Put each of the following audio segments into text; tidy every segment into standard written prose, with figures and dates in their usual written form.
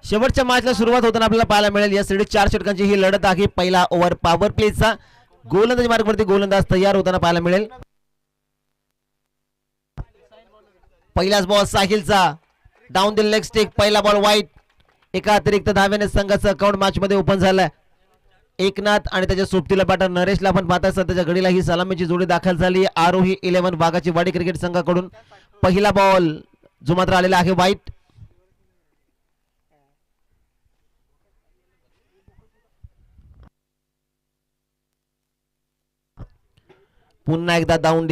शेवटच्या मॅचला सुरुवात होताना आपल्याला पाहायला मिळेल या साठी 4 षटकांची ही लढत आहे. पहिला ओव्हर पॉवर प्लेचा गोलंदाजी मार्गावरती गोलंदाज तयार होताना पाहायला मिळेल. पहिलाच बॉल साहिलचा डाऊन द लेग स्टिक. पहिला बॉल वाईट. एका अतिरिक्त धाव्याने संघाचं अकाउंट मॅच मध्ये ओपन झालाय. एकनाथ आणि त्याच्या सोबतीला पार्टनर नरेशला आपण पाहता सध्याच्या घडीला ही सलामीची जोडी दाखल झाली. आरोही 11 वाघाची वाडी क्रिकेट संघाकडून पहिला बॉल जो मात्र आलेला आहे वाईट. पुन्हा एकदा डाऊन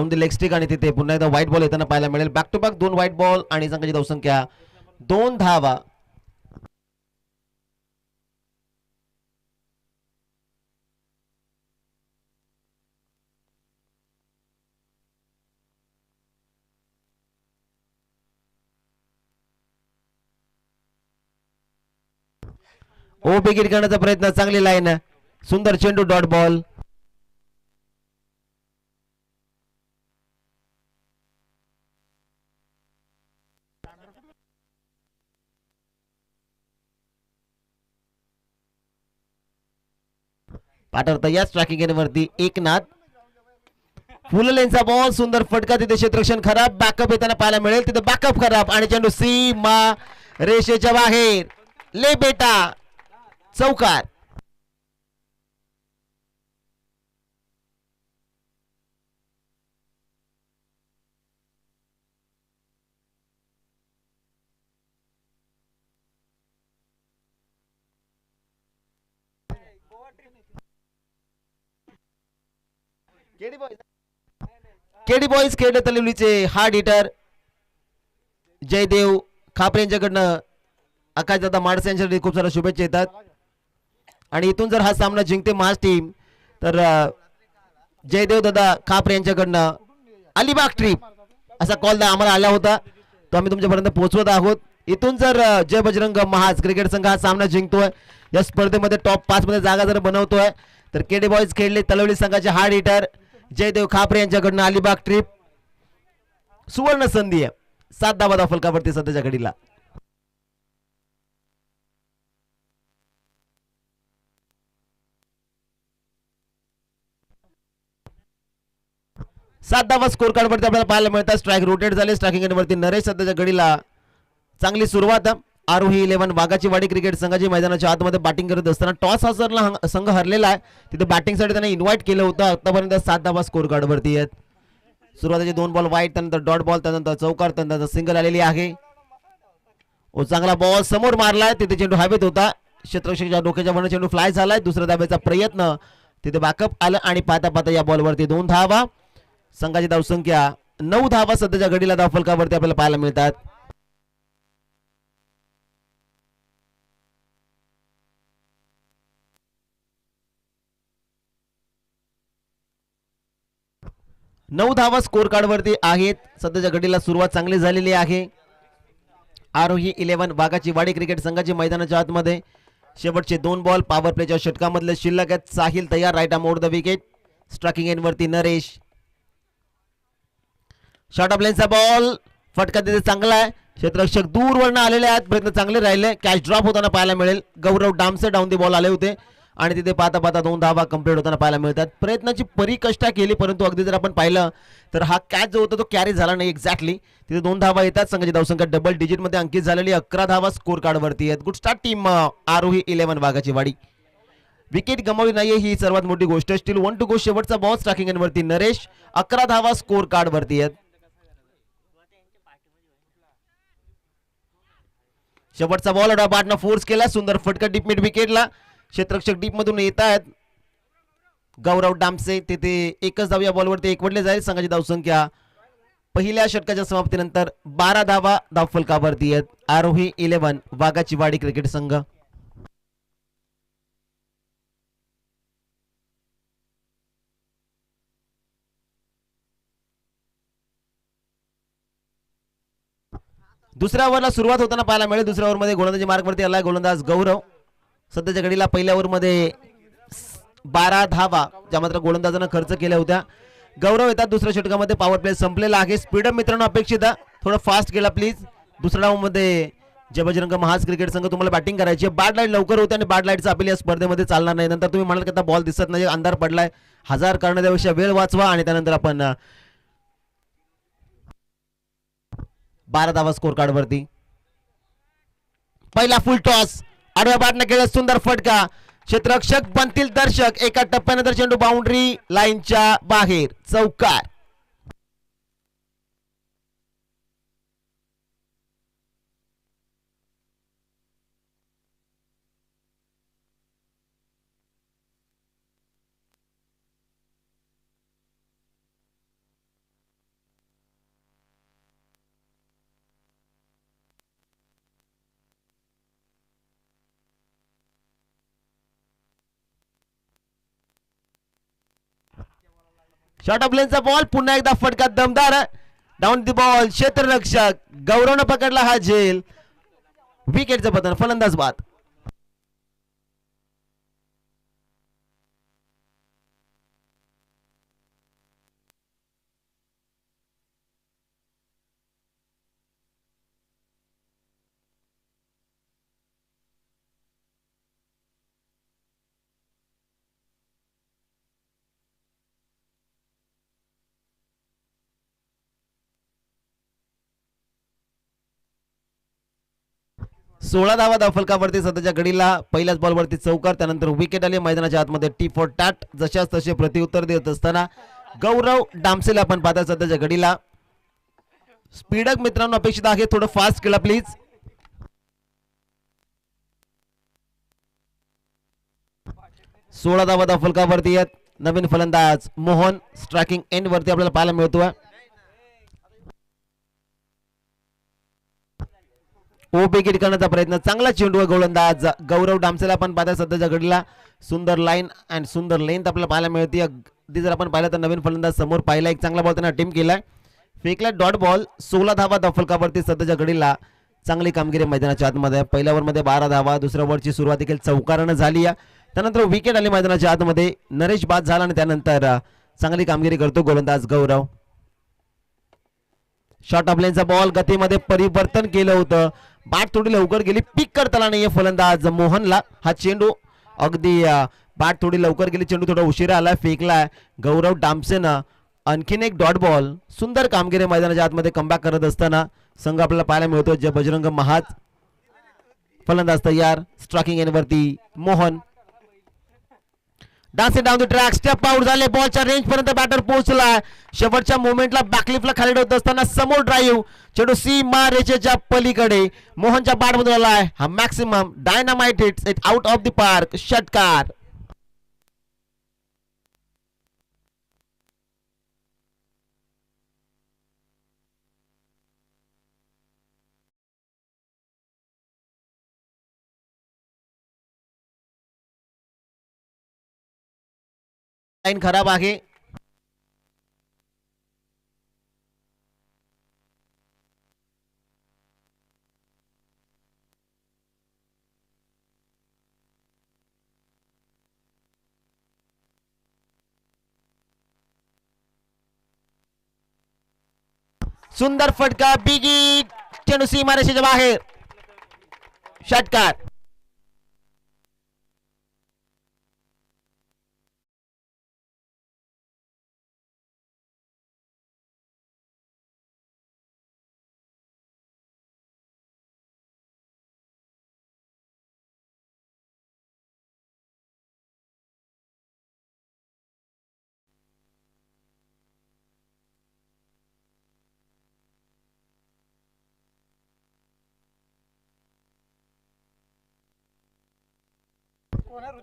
दी लेग स्टिक आणि तिथे पुन्हा एकदा व्हाईट बॉल येताना पाहायला मिळेल. Back to back 2 white ball आणि संघाची धावसंख्या 2 धावा. ओ विकेट करण्याचा प्रयत्न. चांगली लाईन. सुंदर चेंडू. Dot ball. पाठर तयार. स्ट्रायकिंग एंडवरती एकनाथ. फुल लेनचा बॉल. सुंदर फटका. तिथे क्षेत्ररक्षण खराब. बॅकअप येताना पाहायला मिळेल. तिथे बॅकअप खराब आणि चेंडू सीमा रेषेच्या बाहेर. ले बेटा. चौकार. केडी बॉईज खेड तलिवलीचे हार्ड हिटर जयदेव खापरे यांच्याकडनं आकाशदादा माडसे यांच्यासाठी खूप साऱ्या शुभेच्छा येतात. आणि इथून जर हा सामना जिंकते महाज टीम तर जयदेव दादा खापरे यांच्याकडनं अलिबाग ट्रिप असा कॉल आम्हाला आला होता. तो आम्ही तुमच्यापर्यंत पोहोचवत आहोत. इथून जर जय बजरंग महाज क्रिकेट संघ हा सामना जिंकतोय या स्पर्धेमध्ये टॉप 5 मध्ये जागा जर बनवतोय तर केडी बॉईज खेळले तलवली संघाचे हार्ड हिटर जयदेव खापरे यांच्याकडनं अलिबाग ट्रिप सुवर्ण संधी आहे. 7 धावा फलकावरती सध्याच्या घडीला. सात धावा स्कोर कार्ड वरती आपल्याला पाहायला मिळतात. स्ट्राईक रोटेट झाले. स्ट्रायकिंग एंडवरती नरेश सध्याच्या घडीला चांगली सुरुवात. आरोही 11 वाघाची वाडी क्रिकेट संघाची मैदानाच्या आतमध्ये बॅटिंग करत असताना टॉस हा संघ हरलेला आहे. तिथे बॅटिंगसाठी त्यांना इन्व्हाइट केलं होतं. आतापर्यंत 7 धावा स्कोर कार्ड वरती आहेत. सुरुवातीचे 2 बॉल वाईट. त्यानंतर डॉट बॉल. त्यानंतर चौकार. त्यानंतर सिंगल आलेली आहे. ओ चांगला बॉल समोर मारलाय. तिथे चेंडू हवेत होता. क्षेत्ररक्षकाच्या डोक्याच्या वर चेंडू फ्लाय झालाय. दुसऱ्या धाब्याचा प्रयत्न. तिथे बॅकअप आलं आणि पाहता पाहता या बॉलवरती 2 धावा. संघाची धावसंख्या 9 धावा सध्याच्या घडीला धावफलकावरती आपल्याला पाहायला मिळतात. नऊ धावा स्कोर कार्ड वरती आहेत. सध्याच्या घडीला सुरुवात चांगली झालेली आहे. आरोही 11 वाघाची वाडी क्रिकेट संघाची मैदानाच्या आतमध्ये शेवटचे 2 बॉल पॉवर प्लेच्या षटकामधले शिल्लक आहेत. साहिल तयार. Right arm over the wicket. Striking end वरती नरेश. शॉर्ट ऑफ लेनचा बॉल. फटका तिथे चांगला आहे. क्षेत्ररक्षक दूरवरनं आलेले आहेत. प्रयत्न चांगले राहिले. कॅच ड्रॉप होताना पाहायला मिळेल. गौरव डामसे डाऊन दी बॉल आले होते आणि तिथे पाहता पाहता 2 धावा कंप्लीट होताना पाहायला मिळतात. प्रयत्नाची परिकष्टा केली परंतु अगदी जर आपण पाहिलं तर हा कॅच जो होता तो कॅरी झाला नाही एक्झॅक्टली. तिथे 2 धावा येतात. संघाची धावसंख्या डबल डिजिट मध्ये अंकित झालेली. 11 धावा स्कोर कार्ड वरती आहेत. गुड स्टार्ट टीम आरोही 11 वाघाची वाडी. विकेट गमावली नाहीये ही सर्वात मोठी गोष्ट. Still 1 to go. शेवटचा बॉल स्ट्रायकिंग एंड वरती नरेश. 11 धावा स्कोर कार्ड वरती आहेत. शेवटचा बॉल बॅटनं फोर्स केला. सुंदर फटका डीप मिड विकेटला. क्षेत्ररक्षक डीप मधून येत आहेत. गौरव डामसे तिथे एकच धाव या बॉलवरती एकवटले जाईल. संघाची धावसंख्या पहिल्या षटकाच्या समाप्तीनंतर 12 धावा धावफलकावरती आहेत. आरोही 11 वाघाची वाडी क्रिकेट संघ. दुसऱ्या ओव्हरला सुरुवात होताना पाहायला मिळेल. दुसऱ्या ओव्हरमध्ये गोलंदाजी मार्कवरती आला गोलंदाज गौरव. सध्याच्या घडीला पहिल्या ओव्हरमध्ये 12 धावा ज्या मात्र गोलंदाजानं खर्च केल्या होत्या. गौरव येतात दुसऱ्या षटकामध्ये. पॉवर प्ले संपलेला आहे. स्पीडअप मित्रांनो अपेक्षित. थोडं फास्ट गेला प्लीज. दुसऱ्या डावमध्ये जे बजरंग महाज क्रिकेट संघ तुम्हाला बॅटिंग करायची आहे. बॅड लाईट लवकर होते आणि बॅड लाईटचा अपील या स्पर्धेमध्ये चालणार नाही. नंतर तुम्ही म्हणाल की आता बॉल दिसत नाही, अंधार पडलाय, हजार करण्यापेक्षा वेळ वाचवा आणि त्यानंतर आपण 12 धावा स्कोर कार्ड वरती. पहिला फुल टॉस आडव्या बॅटने केलं, सुंदर फटका, क्षेत्ररक्षक बनतील दर्शक, एका टप्प्यानंतर चेंडू बाउंड्री लाईनच्या बाहेर, चौकार. शॉर्ट ऑफ लेनचा बॉल, पुन्हा एकदा फटका दमदार, डाऊन दी बॉल, क्षेत्ररक्षक गौरवनं पकडला हा झेल, विकेटचं पतन, फलंदाज बाद. सोळा धावा धावफलकावरती सध्याच्या घडीला, पहिल्याच बॉलवरती चौकार, त्यानंतर विकेट आली. मैदानाच्या आतमध्ये टी फॉर टॅट, जशाच तसे प्रत्युत्तर देत असताना गौरव डामसेला आपण पाहता सध्याच्या घडीला. स्पीडअप मित्रांनो अपेक्षित आहे, थोडं फास्ट केला प्लीज. सोळा धावा धावफलकावरती आहेत. नवीन फलंदाज मोहन स्ट्रायकिंग एंड वरती आपल्याला पाहायला मिळतोय. विकेट करण्याचा प्रयत्न, चांगला चेंडू गोलंदाज गौरव डामसेला आपण पाहता सध्याच्या घडीला. सुंदर लाईन अँड सुंदर लेंथ आपल्याला पाहायला मिळते. अगदी जर आपण पाहिलं तर नवीन फलंदाज समोर पाहिला, एक चांगला बॉल त्यांना टीम केलाय, फेकला डॉट बॉल. 16 धावा धावफलकावरती सध्याच्या घडीला, चांगली कामगिरी मैदानाच्या आतमध्ये. पहिल्या ओव्हरमध्ये 12 धावा, दुसऱ्या ओव्हरची सुरुवात देखील चौकारानं झाली आहे. त्यानंतर विकेट आली मैदानाच्या आतमध्ये, नरेश बाद झाला आणि त्यानंतर चांगली कामगिरी करतो गोलंदाज गौरव. शॉर्ट ऑफ लेनचा बॉल, गतीमध्ये परिवर्तन केलं होतं, बॅट थोडी लवकर गेली, पिक करता आला नाहीये फलंदाज मोहनला. हा चेंडू अगदी बॅट थोडी लवकर गेली, चेंडू थोडा उशिरा आला, फेकलाय गौरव डामसेनं. आणखीन एक डॉट बॉल, सुंदर कामगिरी मैदानाच्या आतमध्ये कमबॅक करत असताना संघ आपल्याला पाहायला मिळतो. जे बजरंग महाज, फलंदाज तयार, स्ट्रायकिंग एंडवरती Mohan. Dancing down the track, step out झाले, बॉलच्या रेंज पर्यंत बॅटर पोहोचला. शेवटच्या मोमेंटला बॅकलिफ्टला खाली होत असताना समोर ड्राईव्ह, चेंडू सीमा रेषेच्या पलीकडे मोहनच्या बॅटमधून आलाय. हा maximum dynamite hits it out of the park, षटकार. लाईन खराब आहे. सुंदर फटका, बिग हिट, चेंडू सीमारेषेच्या बाहेर, षटकार.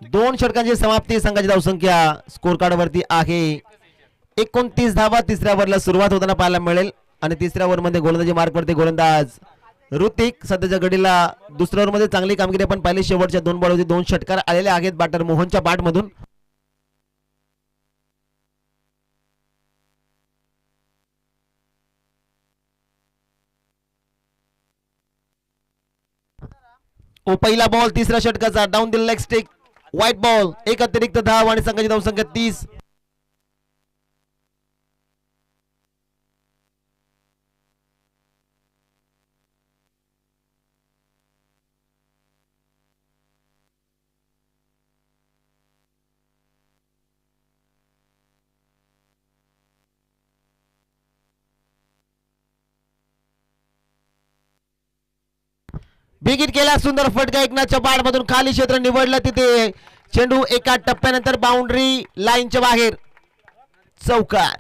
दोन षटकांची समाप्ती, संघाची धावसंख्या स्कोर कार्ड वरती आहे 29 धावा. तिसऱ्या ओव्हरला सुरुवात होताना पाहायला मिळेल आणि तिसऱ्या ओव्हरमध्ये गोलंदाजी मार्क वरती गोलंदाज ऋतिक. सध्याच्या घडीला दुसऱ्या ओव्हरमध्ये चांगली कामगिरी आपण पाहिली, शेवटच्या 2 बॉलवरती 2 षटकार आलेले आहेत बॅटर मोहनच्या बॅटमधून. पहिला बॉल तिसऱ्या षटकाचा, down the leg stick, wide ball, एक अतिरिक्त धाव आणि संघाची धावसंख्या 30. बिगिट केला, सुंदर फटका एकनाथच्या पाठमधून खाली क्षेत्र निवडलं, तिथे चेंडू एका टप्प्यानंतर बाउंड्री लाईनच्या बाहेर, चौकार.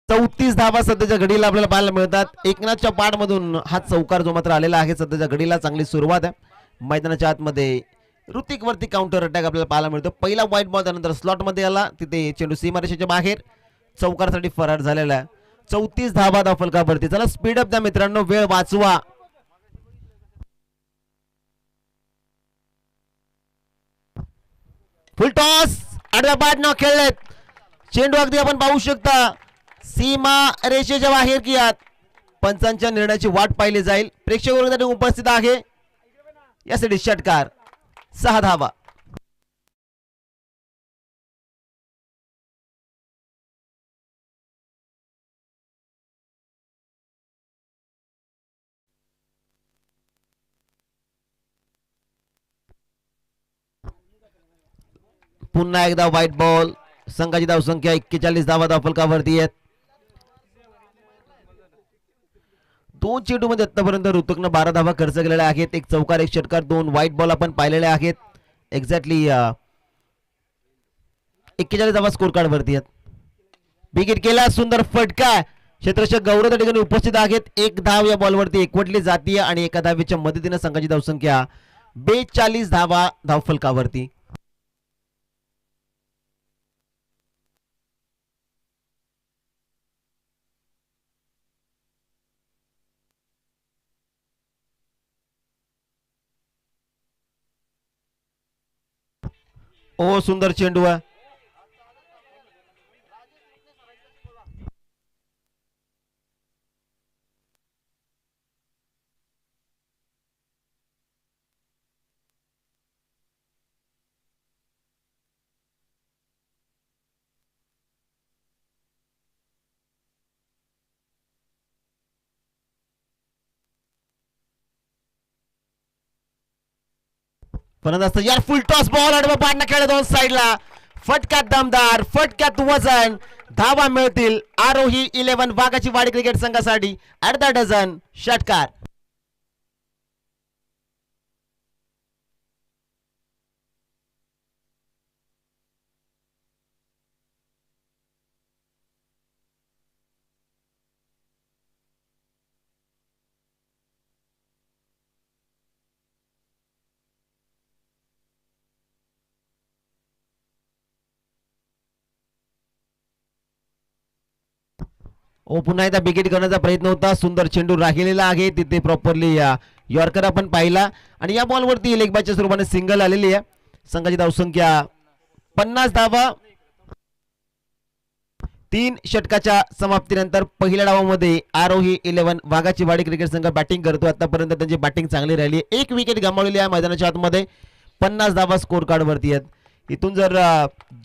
चौतीस धावा सध्याच्या घडीला आपल्याला पाहायला मिळतात. एकनाथच्या पाठमधून हा चौकार जो मात्र आलेला आहे सध्याच्या घडीला. चांगली सुरुवात आहे मैदानाच्या आतमध्ये. ऋतिक वरती काउंटर अटॅक आपल्याला पाहायला मिळतो. पहिला व्हाईट बॉल त्यानंतर स्लॉट मध्ये आला, तिथे चेंडू सीमारेषेच्या बाहेर, चौकारसाठी फरार झालेला आहे. 34 धावा धावफलकावरती. चला स्पीड अप द्या मित्रांनो, वेळ वाचवा. फुल टॉस आडव्या पाठ न खेळलेत. चेंडू अगदी आपण पाहू शकता सीमा रेषेच्या बाहेर कियात. पंचांच्या निर्णयाची वाट पाहिली जाईल. प्रेक्षक वर्ग उपस्थित आहे यासाठी षटकार. 6 धावा. पुन्हा एकदा व्हाईट बॉल. संघाची धावसंख्या 41 धावा धावफलकावरती आहेत. 2 चेंडू मध्ये आतापर्यंत ऋतुकनं 12 धावा खर्च केलेल्या आहेत. एक चौकार, एक षटकार, 2 व्हाईट बॉल आपण पाहिलेले आहेत. एक्झॅक्टली 41 धावा स्कोर कार्ड वरती आहेत. विकेट केला, सुंदर फटका. क्षेत्ररक्षक गौरव त्या ठिकाणी उपस्थित आहेत. एक धाव या बॉलवरती एकवटली जातीय आणि एका धावेच्या मदतीने संघाची धावसंख्या 42 धावा धावफलकावरती. ओ सुंदर चेंडू आहे. फलंदाज यार, फुल टॉस बॉल आडवा पाडणं खेळ, 2 साईडला. फटक्यात दमदार, फटक्यात वजन. धावा मिळतील आरोही 11 वाघाची वाडी क्रिकेट संघासाठी. अर्धा डझन षटकार. ओ पुन्हा एकदा विकेट करण्याचा प्रयत्न होता. सुंदर चेंडू राहिलेला आहे तिथे. प्रॉपरली यॉर्कर आपण पाहिला आणि या बॉलवरती लेग बायच्या स्वरूपाने सिंगल आलेली आहे. संघाची धावसंख्या 50 धावा. 3 षटकाच्या समाप्तीनंतर पहिल्या डावामध्ये आरोही 11 वाघाची वाडी क्रिकेट संघ बॅटिंग करतो. आतापर्यंत त्यांची बॅटिंग चांगली राहिली. एक विकेट गमावलेली आहे मैदानाच्या आतमध्ये. 50 धावा स्कोर कार्ड वरती आहेत. इथून जर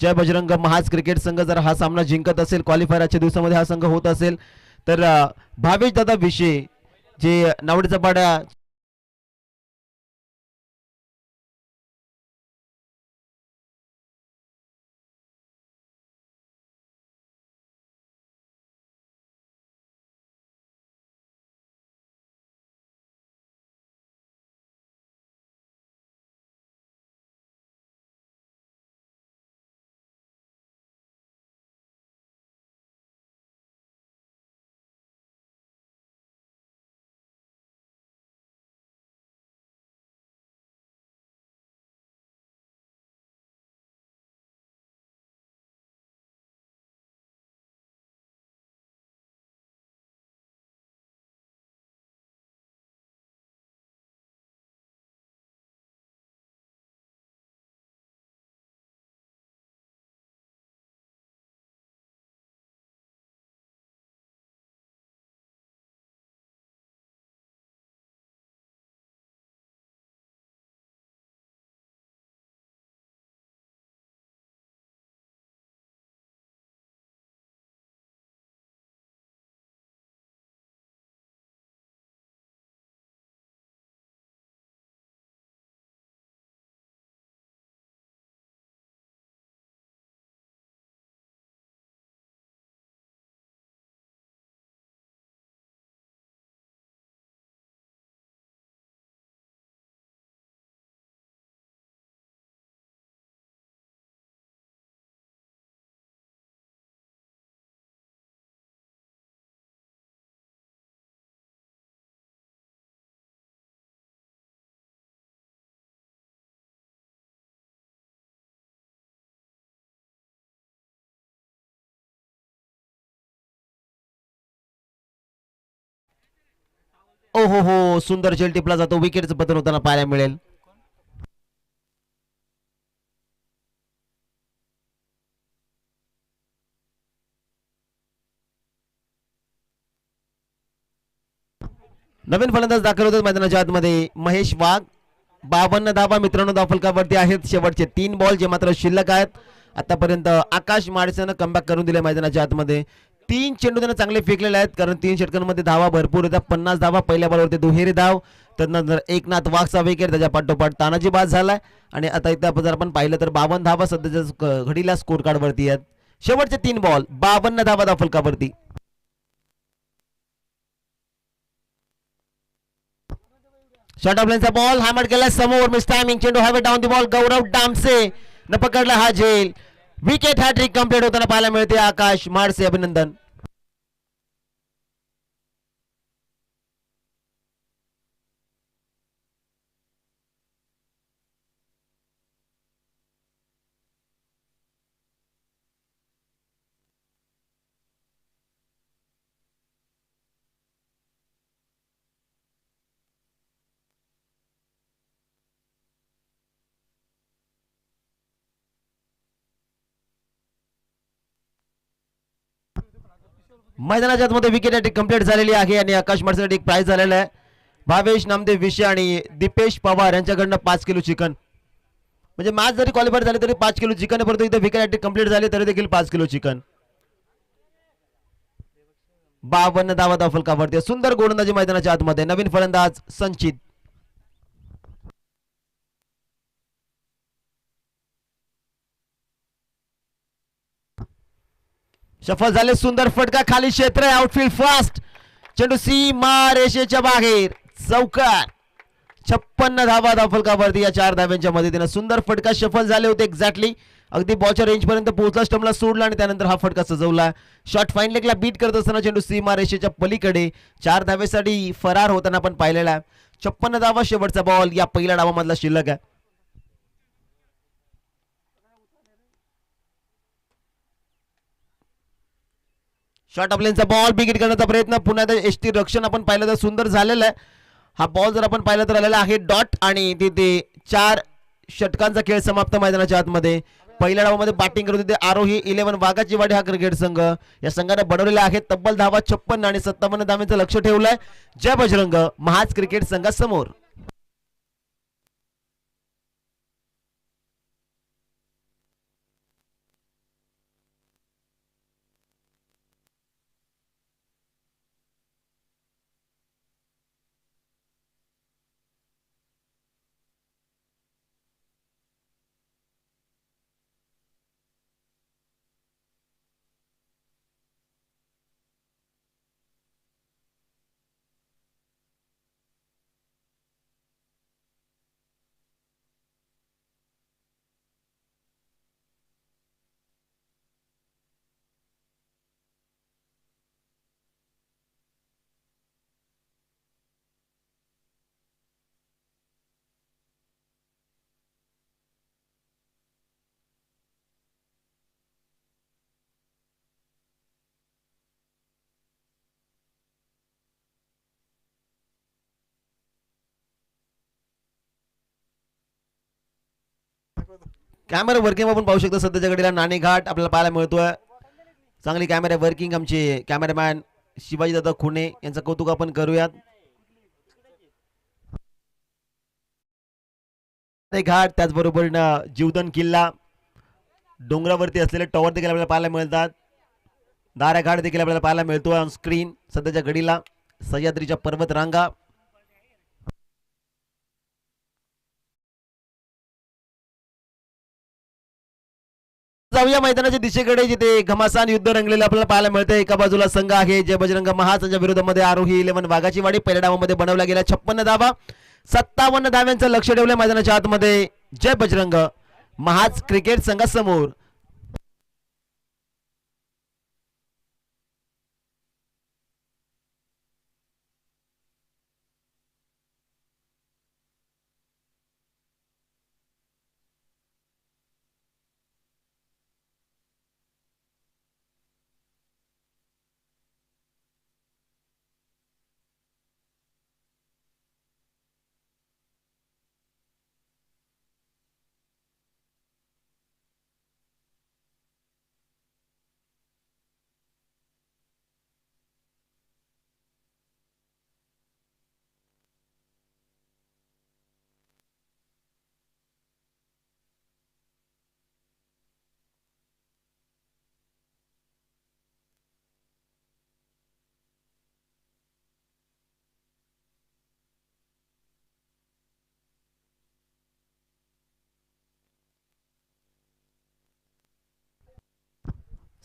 जय बजरंग महाज क्रिकेट संघ जर हा सामना जिंकत असेल, क्वालिफायर आजच्या दिवसामध्ये हा संघ होत असेल, तर भावेश दादा विषय जे नावडीचा पाडा ओ हो हो, सुंदर झेल टिपला जातो, विकेटचं पतन होताना पाहायला मिळेल. नवीन फलंदाज दाखल होतात मैदानाच्या आतमध्ये महेश वाघ. 52 धावा मित्रांनो धावफलकावरती आहेत. शेवटचे 3 बॉल जे मात्र शिल्लक आहेत. आतापर्यंत आकाश माडसेनं कमबॅक करून दिले मैदानाच्या आतमध्ये. 3 चेंडू त्यांना चांगले फेकलेले आहेत, कारण 3 षटकांमध्ये धावा भरपूर होत्या. 50 धावा पहिल्या बॉलवरती दुहेरी धाव. त्यानंतर एकनाथ वाघचा विकेट, त्याच्या पाठोपाठ तानाजी बाद झालाय. आणि आता इथं जर आपण पाहिलं तर 52 धावा सध्याच्या घडीला स्कोर कार्ड वरती आहेत. शेवटचे 3 बॉल 52 धावा धावफलकावरती. शॉर्ट ऑफ लाईनचा बॉल हॅमर केला समोर, मिस टायमिंग, चेंडू हवे डाऊन दी बॉल. गौरव डामसे न पकडला हा झेल. विकेट हॅट्रिक कंप्लीट होताना पाहायला मिळते. आकाश माडसे अभिनंदन. मैदानाच्या आतमध्ये विकेट हॅट्रिक कंप्लीट झालेली आहे आणि आकाश माडसेसाठी एक प्राइज झालेला आहे. भावेश नामदेव विषय आणि दीपेश पवार यांच्याकडनं 5 किलो चिकन. म्हणजे मॅच जरी क्वालिफाय झाले तरी 5 किलो चिकन, परंतु इथे विकेट हॅट्रिक कंप्लीट झाले तरी देखील 5 किलो चिकन. 52 धावा धावफलकावरती. सुंदर गोलंदाजी मैदानाच्या आतमध्ये. नवीन फलंदाज संचित. सफल झाले, सुंदर फटका, खाली क्षेत्र आहे, आउटफील्ड फास्ट, चेंडू सीमा रेषेच्या बाहेर, चौकार. 56 धावा धावफलकावरती. या 4 धाव्यांच्या मदतीने सुंदर फटका. सफल झाले होते एक्झॅक्टली, अगदी बॉलच्या रेंज पर्यंत पोहोचला, स्टंपला सोडला आणि त्यानंतर हा फटका सजवला. शॉट फाईन लेगला बीट करत असताना चेंडू सीमा रेषेच्या पलीकडे 4 धावेसाठी फरार होताना आपण पाहिलेला आहे. 56 धावा शेवटचा बॉल या पहिल्या डावामधला शिल्लक आहे. शॉर्ट ऑफ लेनचा बॉल बिगिट करण्याचा प्रयत्न, पुन्हा एसटी रक्षण आपण पाहिलं तर सुंदर झालेलं आहे. हा बॉल जर आपण पाहिला तर आलेला आहे डॉट आणि तिथे 4 षटकांचा खेळ समाप्त मैदानाच्या आतमध्ये. पहिल्या डावामध्ये बॅटिंग करत होते आरोही 11 वाघाची वाडी हा क्रिकेट संघ. या संघाने बनवलेला आहे तब्बल धावा 56 आणि 57 धावांचं लक्ष ठेवलंय जय बजरंग महाज क्रिकेट संघासमोर. कॅमेरा वर्किंग आपण पाहू शकतो सध्याच्या घडीला नाणे घाट आपल्याला पाहायला मिळतोय. चांगली कॅमेरा वर्किंग आमचे कॅमेरामॅन शिवाजी दादा खुणे यांचं कौतुक आपण करूयात. घाट त्याचबरोबर जीवदन किल्ला, डोंगरावरती असलेले टॉवर देखील आपल्याला पाहायला मिळतात. दारा घाट देखील आपल्याला पाहायला मिळतोय ऑन स्क्रीन सध्याच्या घडीला. सह्याद्रीच्या पर्वत रांगा, जाऊया मैदानाच्या दिशेकडे जिथे घमासान युद्ध रंगलेलं आपल्याला पाहायला मिळतं. एका बाजूला संघ आहे जय बजरंग महाजच्या विरोधामध्ये आरोही 11 वाघाची वाडी. पहिल्या डावामध्ये बनवला गेला 56 धावा, 57 धाव्यांचं लक्ष ठेवलं मैदानाच्या आतमध्ये जय बजरंग महाज क्रिकेट संघासमोर.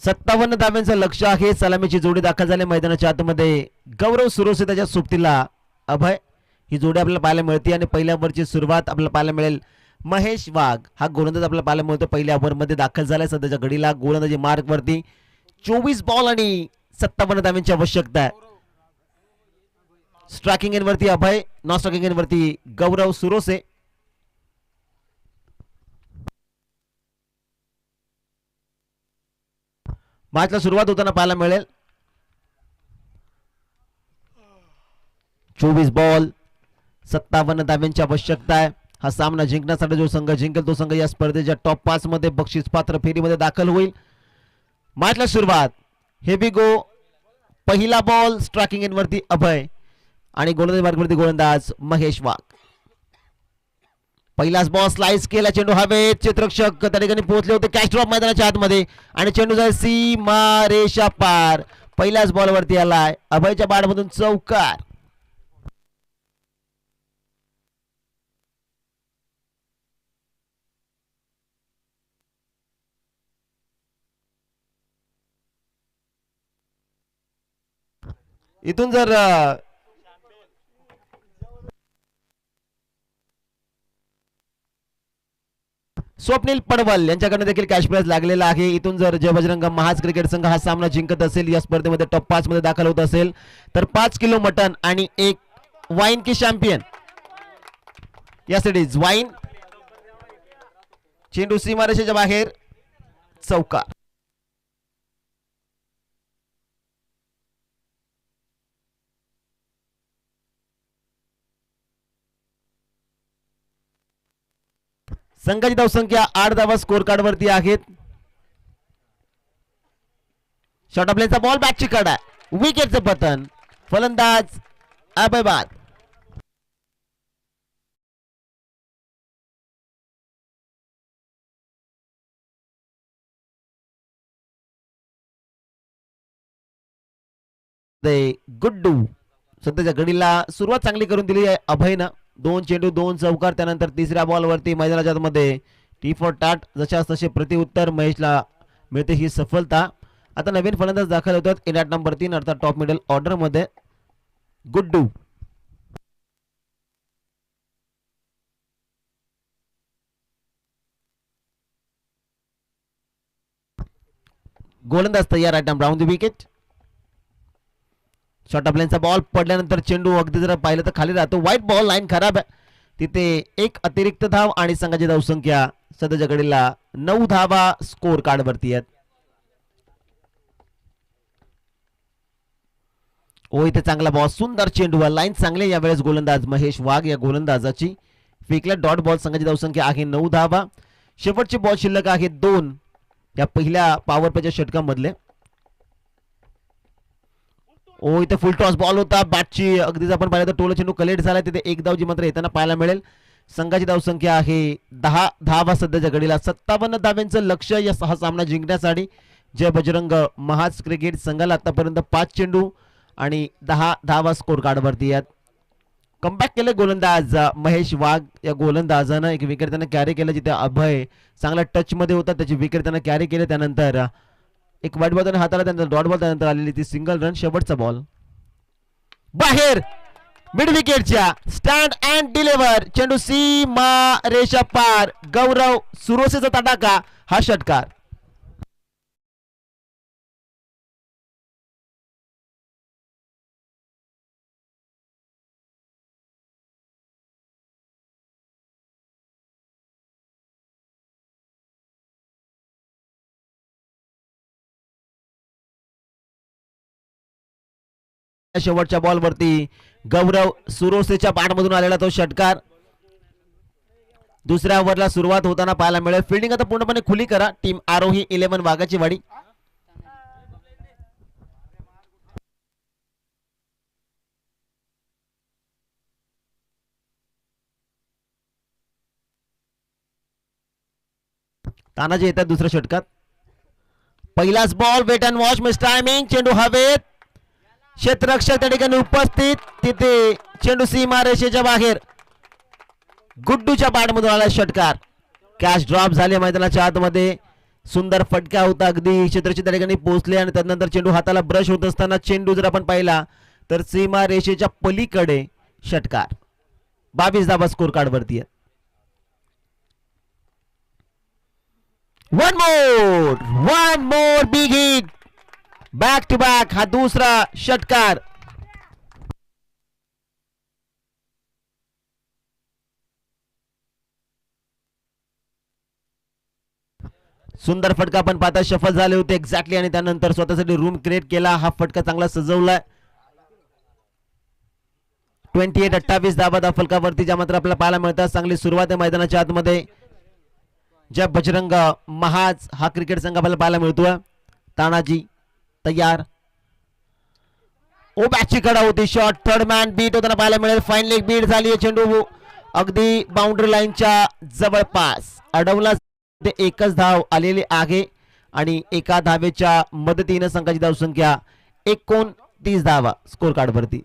57 धाव्यांचं लक्ष आहे. सलामीची जोडी दाखल झाली मैदानाच्या आतमध्ये. गौरव सुरोसे त्याच्या सोबतीला अभय, ही जोडी आपल्याला पाहायला मिळते आणि पहिल्या ओव्हरची सुरुवात आपल्याला पाहायला मिळेल. महेश वाघ हा गोलंदाज आपल्याला पाहायला मिळतो. पहिल्या ओव्हरमध्ये दाखल झालाय सध्याच्या घडीला गोलंदाजी मार्क वरती. 24 बॉल आणि 57 धाव्यांची आवश्यकता आहे. स्ट्रायकिंग एंड वरती अभय, नॉन स्ट्रायकिंग एंड वरती गौरव सुरोसे. मॅचला सुरुवात होताना पाहायला मिळेल. 24 बॉल 57 धाव्यांची आवश्यकता आहे. हा सामना जिंकण्यासाठी जो संघ जिंकेल तो संघ या स्पर्धेच्या टॉप 5 मध्ये बक्षीस पात्र फेरीमध्ये दाखल होईल. मॅचला सुरुवात. हेवी गो. पहिला बॉल स्ट्रायकिंग एंड वरती अभय आणि गोलंदाज मार्गवरती गोलंदाज महेश वाघ. पहिलाच बॉल स्लाइस केला. चेंडू हवेत. क्षेत्ररक्षक त्या ठिकाणी पोहोचले होते. कॅच ड्रॉप मैदानाच्या आतमध्ये आणि चेंडू जाईल सीमा रेषा पार. पहिल्याच बॉल वरती आलाय. अभयच्या बॅटमधून चौकार. इथून जर स्वप्नील पडवल यांच्याकडे देखील कॅश प्राइज लागलेला आहे. इथून जर जय बजरंग महाज क्रिकेट संघ हा सामना जिंकत असेल, या स्पर्धेमध्ये टॉप 5 मध्ये दाखल होत असेल तर 5 किलो मटन आणि एक वाईन की चॅम्पियन यासाठी वाईन. चेंडू सीमारेषेच्या बाहेर. चौकार. संघाची धावसंख्या 8 धावा स्कोर कार्ड वरती आहेत. शॉर्ट प्लेचा बॉल बॅटची कडा. विकेटचं पतन. फलंदाज अभय बाद. गुड्डू सध्याच्या घडीला सुरुवात चांगली करून दिली आहे अभयनं. 2 चेंडू 2 चौकार. त्यानंतर तिसऱ्या बॉलवरती मैदानाच्या मध्ये टी फॉर टाट. जशास तसे प्रतिउत्तर महेशला मिळते ही सफलता. आता नवीन फलंदाज दाखल होतात. इन नंबर 3 अर्थात टॉप मिडल ऑर्डर मध्ये गुड्डू. गोलंदाज तयार. Item round the wicket. Short प्लेनचा बॉल पडल्यानंतर चेंडू अगदी जर पाहिलं तर खाली राहतो. White ball. लाईन खराब आहे. तिथे एक अतिरिक्त धाव आणि संघाची धावसंख्या सध्याच्या घडीला 9 धावा स्कोर कार्ड वरती आहेत. ओ इथे चांगला बॉल. सुंदर चेंडू. लाईन चांगले यावेळेस गोलंदाज महेश वाघ या गोलंदाजाची. फेकला डॉट बॉल. संघाची धावसंख्या आहे 9 धावा. शेवटचे बॉल शिल्लक आहेत 2 या पहिल्या पॉवर प्लेच्या षटकांमधले. ओ इथे फुल टॉस बॉल होता. बॅटची अगदीच आपण पाहिलं तर टोला चेंडू कलेक्ट झाला. तिथे एक धाव जी मात्र येताना पाहायला मिळेल. संघाची धावसंख्या आहे 10 धावा सध्याच्या घडीला. 57 धाव्यांचं लक्ष या हा सामना जिंकण्यासाठी. जय बजरंग महाज क्रिकेट संघाला आतापर्यंत 5 चेंडू आणि 10 धावा स्कोर कार्ड वरती आहेत. कमबॅक केले गोलंदाज महेश वाघ या गोलंदाजानं. एक विकेट त्यानं कॅरी केलं. जिथे अभय चांगला टच मध्ये होता. त्याची विकेट त्यानं कॅरी केले. त्यानंतर एक वाईट बॉल हाताला. त्यानंतर डॉट बॉल. त्यानंतर आलेली ती सिंगल रन. शेवटचा बॉल बाहेर. मिड विकेटच्या. Stand and deliver. चेंडू सीमा रेषा पार. गौरव सुरोसेचा तडाखा. हा षटकार. शेवटच्या बॉलवरती गौरव सुरोसेच्या बॅटमधून आलेला तो षटकार. दुसऱ्या ओव्हरला सुरुवात होताना पाहायला मिळेल. फिल्डिंग आता पूर्णपणे खुली करा. टीम आरोही 11 वाघाची वाडी. तानाजी येतात दुसऱ्या षटकात. पहिलाच ball. Wait and watch. Miss timing. चेंडू हवेत. क्षेत्ररक्षक त्या ठिकाणी उपस्थित. तिथे चेंडू सीमा रेषेच्या बाहेर. गुड्डूच्या बॅटमधून आला षटकार. कॅच ड्रॉप झाले मैदानाच्या आतमध्ये. सुंदर फटका होता, अगदी क्षेत्राच्या त्या ठिकाणी पोहोचले आणि त्यानंतर चेंडू हाताला ब्रश होत असताना चेंडू जर आपण पाहिला तर सीमा रेषेच्या पलीकडे षटकार. 22 धावा स्कोर कार्ड वरती आहेत. One more big hit, back to back हा दुसरा षटकार. सुंदर फटका आपण पाहता सफल झाले होते एक्झॅक्टली आणि त्यानंतर स्वतःसाठी रूम क्रिएट केला. हा फटका चांगला सजवलाय. 28-28 धावा फलकावरती ज्या मात्र आपल्याला पाहायला मिळतात. चांगली सुरुवात आहे मैदानाच्या आतमध्ये. जय बजरंग महाज हा क्रिकेट संघ आपल्याला पाहायला मिळतोय. तानाजी तयार. ओ बॅटची कडा होती, शॉट थर्ड मॅन बीट होताना पाहायला मिळेल. फाईन लेग बीट झाली. चेंडू अगदी बाउंड्री लाईनच्या जवळपास अडवला. ते एकच धाव आलेली आहे आणि एका धावेच्या मदतीने संघाची धावसंख्या 29 धावा स्कोर कार्ड वरती.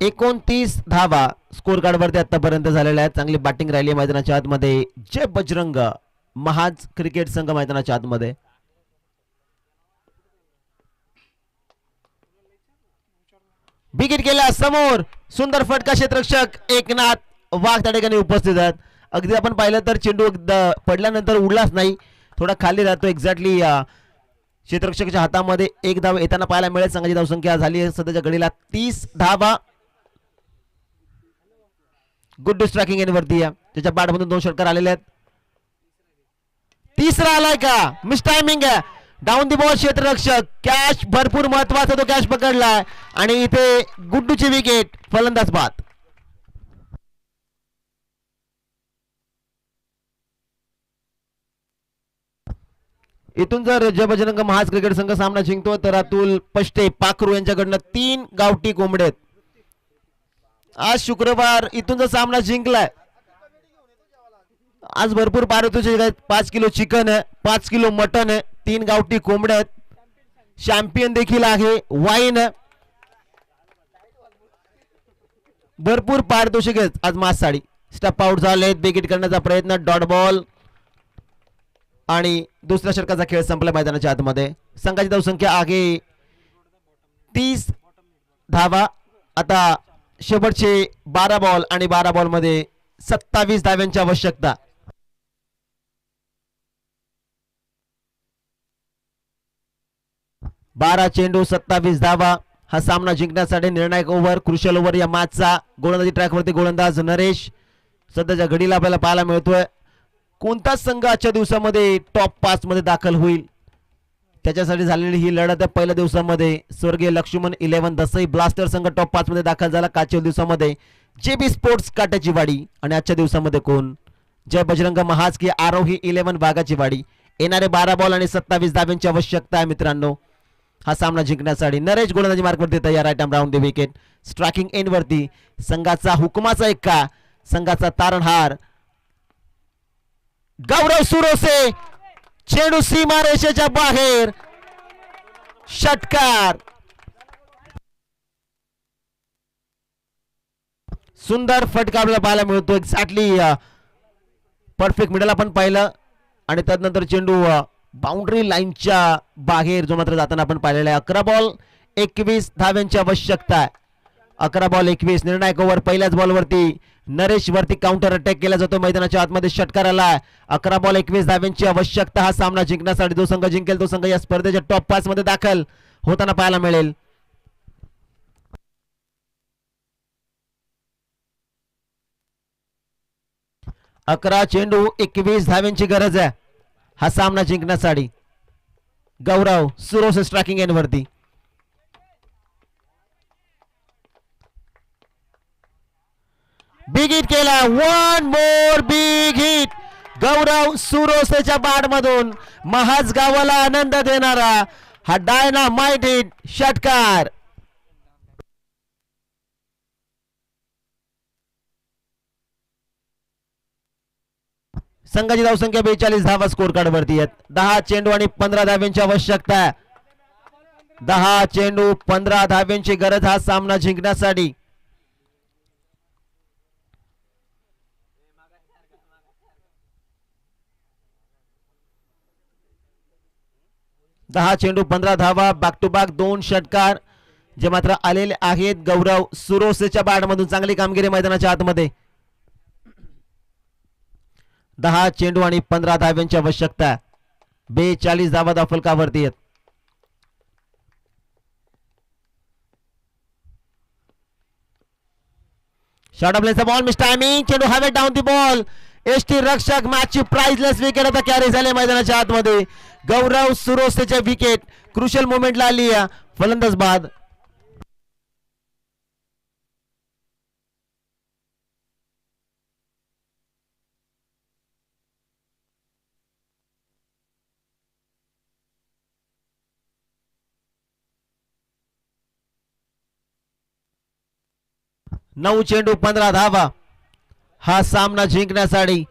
एकोणतीस धावा स्कोर कार्ड वरती आतापर्यंत झालेल्या आहेत. चांगली बॅटिंग राहिली मैदानाच्या आतमध्ये. जय बजरंग महाज क्रिकेट संघ मैदानाच्या आतमध्ये. विकेट गेला समोर. सुंदर फटका. क्षेत्ररक्षक एकनाथ वाघ त्या ठिकाणी उपस्थित आहेत. अगदी आपण पाहिलं तर चेंडू पडल्यानंतर उडलाच नाही, थोडा खाली राहतो. एक्झॅक्टली क्षेत्ररक्षकाच्या हातामध्ये एक धाव येताना पाहायला मिळेल. संघाची धावसंख्या झाली आहे सध्याच्या घडीला 30 धावा. गुड स्ट्रायकिंग एंड वरती आहे. त्याच्या बॅटमधून 2 षटकार आलेले आहेत. तिसरा आलाय का? मिस टायमिंग आहे. Down the ball. क्षेत्ररक्षक कॅच भरपूर महत्वाचा तो कॅच पकडलाय आणि इथे गुड्डूची विकेट. फलंदाज बाद. इथून जर जय बजरंग महाज क्रिकेट संघ सामना जिंकतो तर अतुल पष्टे पाखरू यांच्याकडनं 3 गावठी कोंबडे. आज शुक्रवार इथून जर सामना जिंकलाय, आज भरपूर पारितोषिक आहेत. 5 किलो चिकन आहे, 5 किलो मटन आहे, 3 गावठी कोंबडे आहेत, चॅम्पियन देखील आहे, वाईन आहे, भरपूर पारितोषिक आहेत आज मास साडी. स्टप आउट झालेत. विकेट करण्याचा प्रयत्न. डॉट बॉल आणि दुसऱ्या षटकाचा खेळ संपला मैदानाच्या आतमध्ये. संघाची धावसंख्या आहे 30 धावा. आता शेवटचे 12 बॉल आणि 12 बॉल मध्ये 27 धाव्यांची आवश्यकता. बारा चेंडू 27 धावा. हा सामना जिंकण्यासाठी निर्णायक ओव्हर, क्रुशियल ओव्हर या मॅचचा. गोलंदाजी ट्रॅकवरती गोलंदाज नरेश सध्याच्या घडीला आपल्याला पाहायला मिळतोय. कोणता संघ आजच्या दिवसामध्ये टॉप 5 मध्ये दाखल होईल त्याच्यासाठी झालेली ही लढत आहे. पहिल्या दिवसामध्ये स्वर्गीय लक्ष्मण 11 दसई ब्लास्टर संघ टॉप 5 मध्ये दाखल झाला. कालच्या दिवसामध्ये जेबी स्पोर्ट्स काट्याची वाडी आणि आजच्या दिवसामध्ये कोण? जय बजरंग महाज की आरोही 11 वाघाची वाडी. येणारे 12 बॉल आणि 27 धाव्यांची आवश्यकता आहे मित्रांनो हा सामना जिंकण्यासाठी. नरेश गोलंदाजी मार्कवरती तयार. Right arm round the wicket. Striking end वरती संघाचा हुकुमाचा एक्का, संघाचा तारणहार गौरव सुरोसे. चेंडू सीमा रेषेच्या बाहेर. षटकार. सुंदर फटका आपल्याला पाहायला मिळतो. एक्झॅक्टली परफेक्ट मिडल आपण पाहिलं आणि त्यानंतर चेंडू बाउंड्री लाईनच्या बाहेर जो मात्र जाताना आपण पाहिलेला आहे. 11 बॉल 21 धाव्यांची आवश्यकता आहे. 11 बॉल 21. निर्णायक ओव्हर. पहिल्याच बॉलवरती नरेश वरती काउंटर अटॅक केला जातो. मैदानाच्या आतमध्ये षटकार आला. 11 बॉल 21 धाव्यांची आवश्यकता हा सामना जिंकण्यासाठी. जो संघ जिंकेल तो संघ या स्पर्धेच्या टॉप 5 मध्ये दाखल होताना पाहायला मिळेल. अकरा चेंडू 21 धाव्यांची गरज आहे हा सामना जिंकण्यासाठी. गौरव सुरोसे स्ट्रायकिंग एंड वरती. बिग हिट केला. One more big hit. Gaurav सुरोसेच्या बॅट मधून महाज गावाला आनंद देणारा हा डायनामाइट हिट. षटकार. संघाची धावसंख्या 42 धावा स्कोर कार्ड वरती आहेत. 10 चेंडू आणि 15 धाव्यांची आवश्यकता. 10 चेंडू 15 धाव्यांची गरज हा सामना जिंकण्यासाठी. दहा चेंडू 15 धावा. बॅक टू बॅक 2 षटकार जे मात्र आलेले आहेत गौरव सुरोसेच्या बॅटमधून. चांगली कामगिरी मैदानाच्या आतमध्ये. 10 चेंडू आणि 15 धाव्यांची आवश्यकता. 42 धावा फलकावरती आहेत. शॉट ऑफ लेन्सचा बॉल मिस टायमिंग. चेंडू हवेत डाऊन दी बॉल. एसटी रक्षक मॅचची प्राइजलेस विकेट आता कॅरी झाले मैदानाच्या आतमध्ये. गौरव सुरोसेच्या विकेट क्रुशियल मोमेंटला आली आहे. फलंदाज बाद. नऊ चेंडू 15 धावा हा सामना जिंकण्यासाठी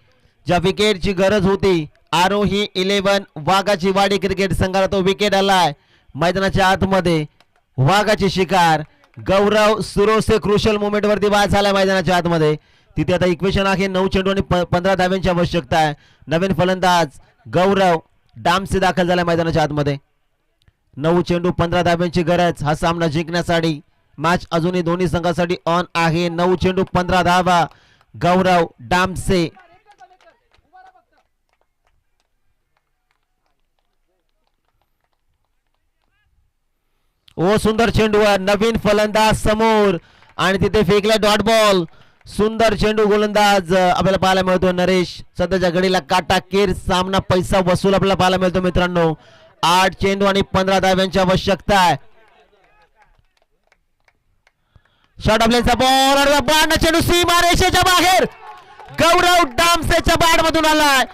ज्या विकेटची गरज होती. आरोही 11 वाघाची वाडी क्रिकेट संघाला तो विकेट आलाय मैदानाच्या आतमध्ये. वाघाची शिकार गौरव सुरोसे क्रुशियल मोमेंट वरती बाद झालाय मैदानाच्या आतमध्ये. तिथे आता इक्वेशन आहे 9 चेंडू आणि 15 धाव्यांची आवश्यकता आहे. नवीन फलंदाज गौरव डामसे दाखल झालाय मैदानाच्या आतमध्ये. 9 चेंडू 15 धाव्यांची गरज हा सामना जिंकण्यासाठी. मॅच अजूनही दोन्ही संघासाठी ऑन आहे. 9 चेंडू 15 धावा. गौरव डामसे. ओ सुंदर चेंडू. नवीन फलंदाज समोर आणि तिथे फेकला डॉट बॉल. सुंदर चेंडू गोलंदाज आपल्याला पाहायला मिळतो नरेश. सध्याच्या घडीला काटा केर सामना पैसा वसूल आपल्याला पाहायला मिळतो मित्रांनो. 8 चेंडू आणि 15 धाव्यांची आवश्यकता आहे. शॉट ऑफ लेन्सचा बॉल. बाण चेंडू सीमा रेषेच्या बाहेर. गौरव डामसेच्या बॅट मधून आलाय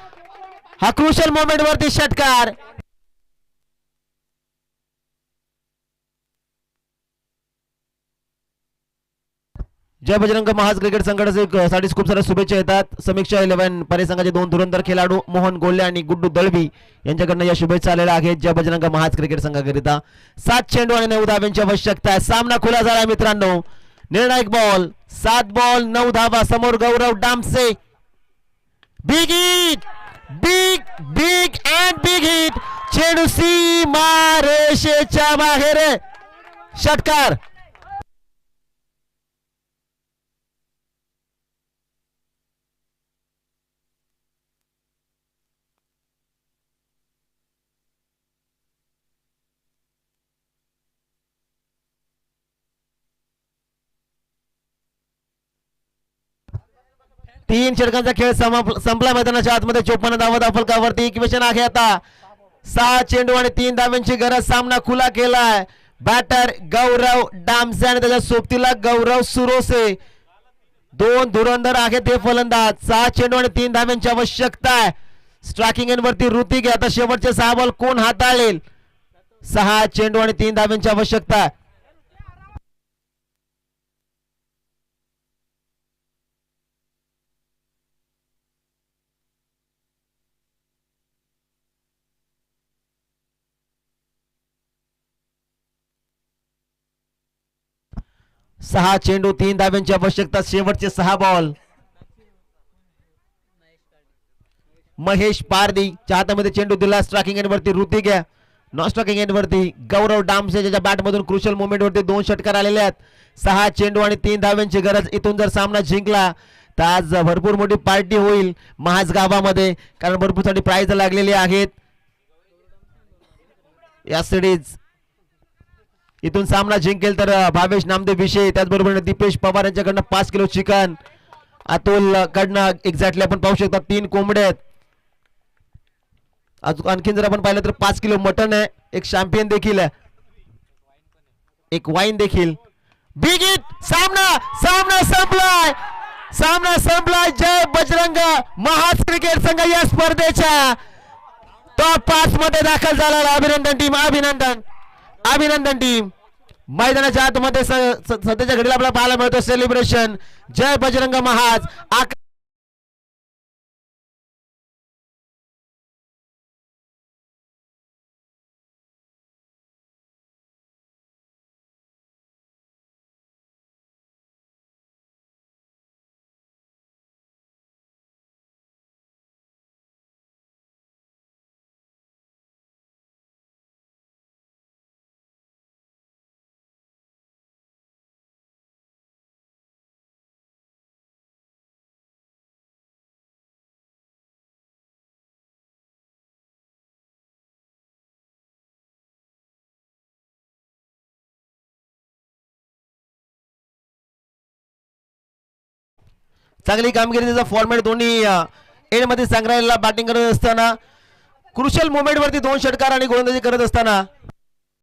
हा क्रुशियल मोमेंट वरती षटकार. जय बजरंग महाराज क्रिकेट संघटनेसाठी खूप साऱ्या शुभेच्छा येतात. समीक्षा 11 परिसंघाचे 2 धुरंधर खेळाडू मोहन गोल्हे आणि गुड्डू दळवी यांच्याकडनं या शुभेच्छा आलेल्या आहेत जय बजरंग महाराज क्रिकेट संघाकरिता. 7 चेंडू आणि 9 धाव्यांची आवश्यकता आहे. सामना खुला झाला मित्रांनो. निर्णायक बॉल. 7 बॉल 9 धावा. समोर Gaurav Damse. Big hit. Big and big hit. चेंडू सीमा रेषेच्या बाहेर. षटकार. तीन षटकांचा खेळ संपला मैदानाच्या आतमध्ये. 54 धावा फलकावरती. इक्वेशन आहे आता 6 चेंडू आणि 3 धाव्यांची गरज. सामना खुला केलाय. बॅटर गौरव डामसे आणि त्याच्या सोबतीला गौरव सुरोसे. 2 धुरंधर आहेत हे फलंदाज. 6 चेंडू आणि 3 धाव्यांची आवश्यकता आहे. स्ट्रायकिंग एंड वरती ऋतिक आहे. आता शेवटचे 6 बॉल कोण हाताळेल. 6 चेंडू आणि 3 धाव्यांची आवश्यकता आहे. सहा चेंडू 3 धाव्यांची आवश्यकता. शेवटचे 6 बॉल. महेश पारदी च्या हातामध्ये चेंडू दिला. स्ट्रायकिंग एंड वरती ऋतिक आहे. नॉन स्ट्रायकिंग एंड वरती गौरव डामसे ज्याच्या बॅट मधून क्रुशियल मोमेंट वरती 2 षटकार आलेले आहेत. 6 चेंडू आणि 3 धाव्यांची गरज. इथून जर सामना जिंकला तर आज भरपूर मोठी पार्टी होईल महाज गावामध्ये. कारण भरपूर साठी प्राइज लागलेली आहेत या सिरीज. इथून सामना जिंकेल तर भावेश नामदेव विषय. त्याचबरोबर दीपेश पवार यांच्याकडनं 5 किलो चिकन. अतुल कडनं एक्झॅक्टली आपण पाहू शकता 3 कोंबडे आहेत. आणखीन जर आपण पाहिलं तर 5 किलो मटन आहे. एक शॅम्पियन देखील आहे. एक वाईन देखील. Big hit. सामना संपलाय. जय बजरंग महाज क्रिकेट संघ या स्पर्धेच्या टॉप 5 मध्ये दाखल झाला. अभिनंदन टीम. मैदानाच्या आतमध्ये सध्याच्या घडीला आपल्याला पाहायला मिळतो सेलिब्रेशन. जय बजरंग महाज. चांगली कामगिरी त्याचा फॉर्मॅट दोन्ही एंड मध्ये संग्रायला बॅटिंग करत असताना क्रुशियल मोमेंट वरती 2 षटकार आणि गोलंदाजी करत असताना